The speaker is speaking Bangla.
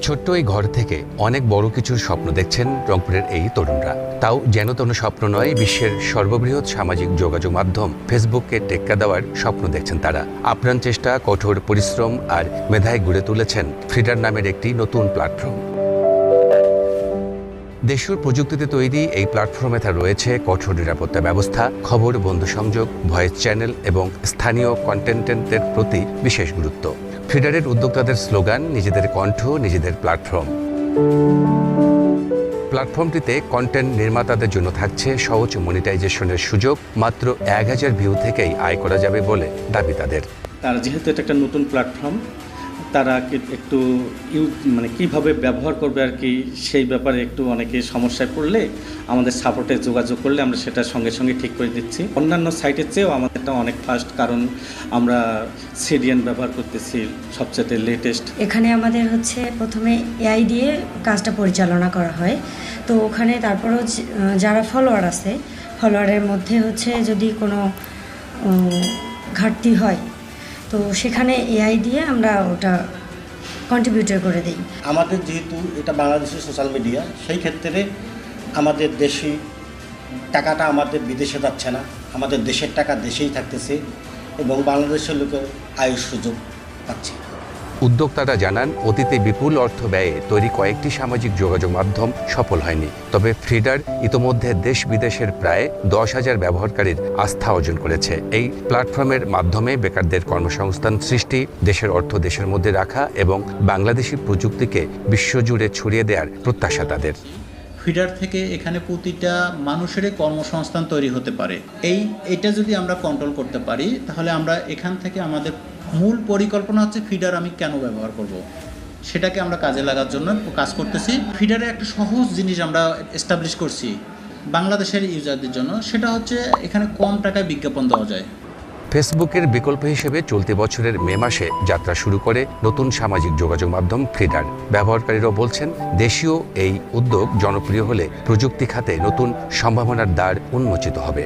ছোট্ট এই ঘর থেকে অনেক বড় কিছুর স্বপ্ন দেখছেন রংপুরের এই তরুণরা। তাও যেন তেন স্বপ্ন নয়, বিশ্বের সর্ববৃহৎ সামাজিক যোগাযোগ মাধ্যম ফেসবুককে টেক্কা দেওয়ার স্বপ্ন দেখছেন তারা। আপ্রাণ চেষ্টা, কঠোর পরিশ্রম আর মেধায় গড়ে তুলেছেন ফিডার নামের একটি নতুন প্ল্যাটফর্ম। দেশীয় প্রযুক্তিতে তৈরি এই প্ল্যাটফর্মে রয়েছে কঠোর নিরাপত্তা ব্যবস্থা, খবর বন্ধু সংযোগ, ভয়েস চ্যানেল এবং স্থানীয় কন্টেন্টের প্রতি বিশেষ গুরুত্ব। ফিডারের উদ্যোক্তাদের স্লোগান, নিজেদের কণ্ঠ, নিজেদের প্ল্যাটফর্ম। প্ল্যাটফর্মটিতে কন্টেন্ট নির্মাতাদের জন্য থাকছে সহজ মনিটাইজেশনের সুযোগ। মাত্র 1000 ভিউ থেকেই আয় করা যাবে বলে দাবি তাদের। তারা যেহেতু এটা একটা নতুন প্ল্যাটফর্ম, তারা একটু কীভাবে ব্যবহার করবে আর কি, সেই ব্যাপারে একটু অনেকে সমস্যায় পড়লে আমাদের সাপোর্টে যোগাযোগ করলে আমরা সেটা সঙ্গে সঙ্গে ঠিক করে দিচ্ছি। অন্যান্য সাইটের চেয়েও আমাদেরটা অনেক ফাস্ট, কারণ আমরা সিডিএন ব্যবহার করতেছি সবচেয়ে লেটেস্ট। এখানে আমাদের প্রথমে এআই দিয়ে কাজটা পরিচালনা করা হয়। তো ওখানে তারপরও যারা ফলোয়ার আছে, ফলোয়ারের মধ্যে যদি কোনো ঘাটতি হয় তো সেখানে এআই দিয়ে আমরা ওটা কন্ট্রিবিউটর করে দিই। আমাদের যেহেতু এটা বাংলাদেশের সোশ্যাল মিডিয়া, সেই ক্ষেত্রে আমাদের দেশি টাকাটা আমাদের বিদেশে যাচ্ছে না, আমাদের দেশের টাকা দেশেই থাকতেছে এবং বাংলাদেশের লোকের আয়ের সুযোগ পাচ্ছে। উদ্যোক্তারা জানান, অতীতে বিপুল অর্থ ব্যয়ে তৈরি কয়েকটি সামাজিক যোগাযোগ মাধ্যম সফল হয়নি। তবে ফিডার ইতোমধ্যে দেশ বিদেশের প্রায় 10,000 ব্যবহারকারীর আস্থা অর্জন করেছে। এই প্ল্যাটফর্মের মাধ্যমে বেকারদের কর্মসংস্থান সৃষ্টি, দেশের অর্থ দেশের মধ্যে রাখা এবং বাংলাদেশি প্রযুক্তিকে বিশ্বজুড়ে ছড়িয়ে দেওয়ার প্রত্যাশা তাদের। ফিডার থেকে এখানে প্রতিটা মানুষেরই কর্মসংস্থান তৈরি হতে পারে। এটা যদি আমরা কন্ট্রোল করতে পারি, তাহলে আমরা এখান থেকে আমাদের মূল পরিকল্পনা হচ্ছে ফিডার আমি কেন ব্যবহার করব, সেটাকে আমরা কাজে লাগার জন্য কাজ করতেছি। ফিডারে একটা সহজ জিনিস আমরা এস্টাবলিশ করছি বাংলাদেশের ইউজারদের জন্য, সেটা হচ্ছে এখানে কম টাকায় বিজ্ঞাপন দেওয়া যায়। ফেসবুকের বিকল্প হিসেবে চলতি বছরের মে মাসে যাত্রা শুরু করে নতুন সামাজিক যোগাযোগ মাধ্যম ফিডার। ব্যবহারকারীরাও বলছেন, দেশীয় এই উদ্যোগ জনপ্রিয় হলে প্রযুক্তি খাতে নতুন সম্ভাবনার দ্বার উন্মোচিত হবে।